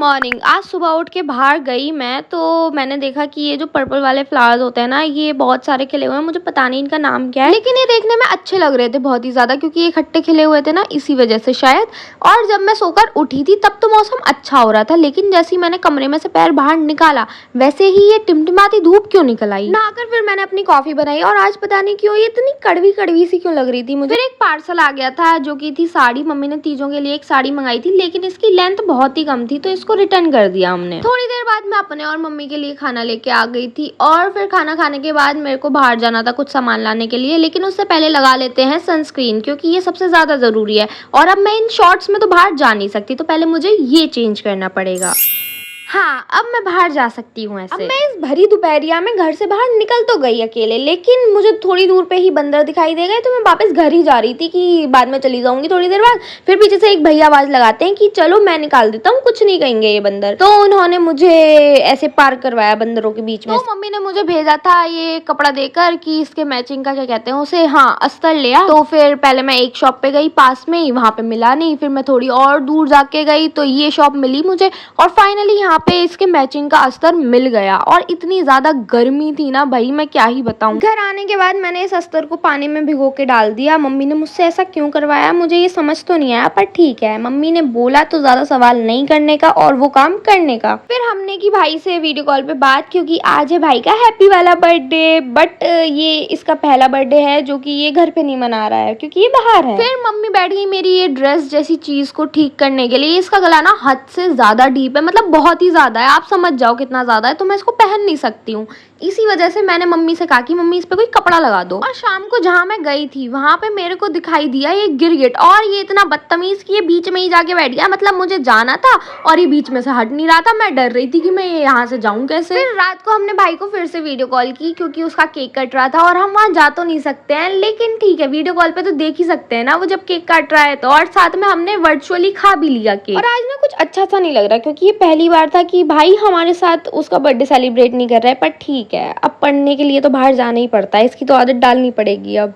Morning. आज सुबह उठ के बाहर गई मैं, तो मैंने देखा कि ये जो पर्पल वाले फ्लावर्स होते हैं ना, ये बहुत सारे खिले हुए हैं। मुझे पता नहीं इनका नाम क्या है, लेकिन ये देखने में अच्छे लग रहे थे बहुत ही ज्यादा, क्योंकि ये इकट्ठे खिले हुए थे ना, इसी वजह से शायद। और जब मैं सोकर उठी थी तब तो मौसम अच्छा हो रहा था, लेकिन जैसे ही मैंने कमरे में से पैर बाहर निकाला वैसे ही ये टिमटिमाती धूप क्यों निकल आई। नहाकर फिर मैंने अपनी कॉफी बनाई, और आज पता नहीं क्यों ये इतनी कड़वी कड़वी सी क्यों लग रही थी मुझे। फिर एक पार्सल आ गया था जो कि थी साड़ी। मम्मी ने तीजों के लिए एक साड़ी मंगाई थी, लेकिन इसकी लेंथ बहुत ही कम थी, तो इसको रिटर्न कर दिया हमने। थोड़ी देर बाद मैं अपने और मम्मी के लिए खाना लेके आ गई थी, और फिर खाना खाने के बाद मेरे को बाहर जाना था कुछ सामान लाने के लिए, लेकिन उससे पहले लगा लेते हैं सनस्क्रीन, क्योंकि ये सबसे ज्यादा जरूरी है। और अब मैं इन शॉर्ट्स में तो बाहर जा नहीं सकती, तो पहले मुझे ये चेंज करना पड़ेगा। हाँ, अब मैं बाहर जा सकती हूँ ऐसे। अब मैं इस भरी दोपहरिया में घर से बाहर निकल तो गई अकेले, लेकिन मुझे थोड़ी दूर पे ही बंदर दिखाई दे गए, तो मैं वापस घर ही जा रही थी कि बाद में चली जाऊंगी थोड़ी देर बाद। फिर पीछे से एक भैया आवाज लगाते हैं कि चलो मैं निकाल देता हूँ, कुछ नहीं कहेंगे ये बंदर। तो उन्होंने मुझे ऐसे पार करवाया बंदरों के बीच में। तो मम्मी ने मुझे भेजा था ये कपड़ा देकर कि इसके मैचिंग का क्या कहते हैं उसे, हाँ, अस्तर लिया। तो फिर पहले मैं एक शॉप पे गई पास में ही, वहां पे मिला नहीं। फिर मैं थोड़ी और दूर जाके गई तो ये शॉप मिली मुझे, और फाइनली यहाँ पे इसके मैचिंग का अस्तर मिल गया। और इतनी ज्यादा गर्मी थी ना भाई, मैं क्या ही बताऊं। घर आने के बाद मैंने इस अस्तर को पानी में भिगो के डाल दिया। मम्मी ने मुझसे ऐसा क्यों करवाया मुझे ये समझ तो नहीं आया, पर ठीक है, मम्मी ने बोला तो ज्यादा सवाल नहीं करने का और वो काम करने का। फिर हमने की भाई से वीडियो कॉल पे बात, क्योंकि आज है भाई का हैप्पी वाला बर्थडे, बट ये इसका पहला बर्थडे है जो कि ये घर पे नहीं मना रहा है क्योंकि ये बाहर है। फिर मम्मी बैठ गई मेरी ये ड्रेस जैसी चीज को ठीक करने के लिए। इसका गला ना हद से ज्यादा डीप है, मतलब बहुत ही ज्यादा है, आप समझ जाओ कितना ज्यादा है, तो मैं इसको पहन नहीं सकती हूँ। इसी वजह से मैंने मम्मी से कहा कि मम्मी इस पे कोई कपड़ा लगा दो। और शाम को जहाँ मैं गई थी वहां पे मेरे को दिखाई दिया ये गिरगिट, और ये इतना बदतमीज कि ये बीच में ही जाके बैठ गया। मतलब मुझे जाना था और ये बीच में से हट नहीं रहा था। मैं डर रही थी कि मैं यहाँ से जाऊं कैसे। फिर रात को हमने भाई को फिर से वीडियो कॉल की, क्योंकि उसका केक कट रहा था, और हम वहाँ जा तो नहीं सकते हैं, लेकिन ठीक है, वीडियो कॉल पे तो देख ही सकते हैं ना वो जब केक काट रहा है तो। और साथ में हमने वर्चुअली खा भी लिया केक। और आज ना कुछ अच्छा सा नहीं लग रहा, क्योंकि ये पहली बार था कि भाई हमारे साथ उसका बर्थडे सेलिब्रेट नहीं कर रहा है। पर ठीक है, अब पढ़ने के लिए तो बाहर जाना ही पड़ता है, इसकी तो आदत डालनी पड़ेगी अब।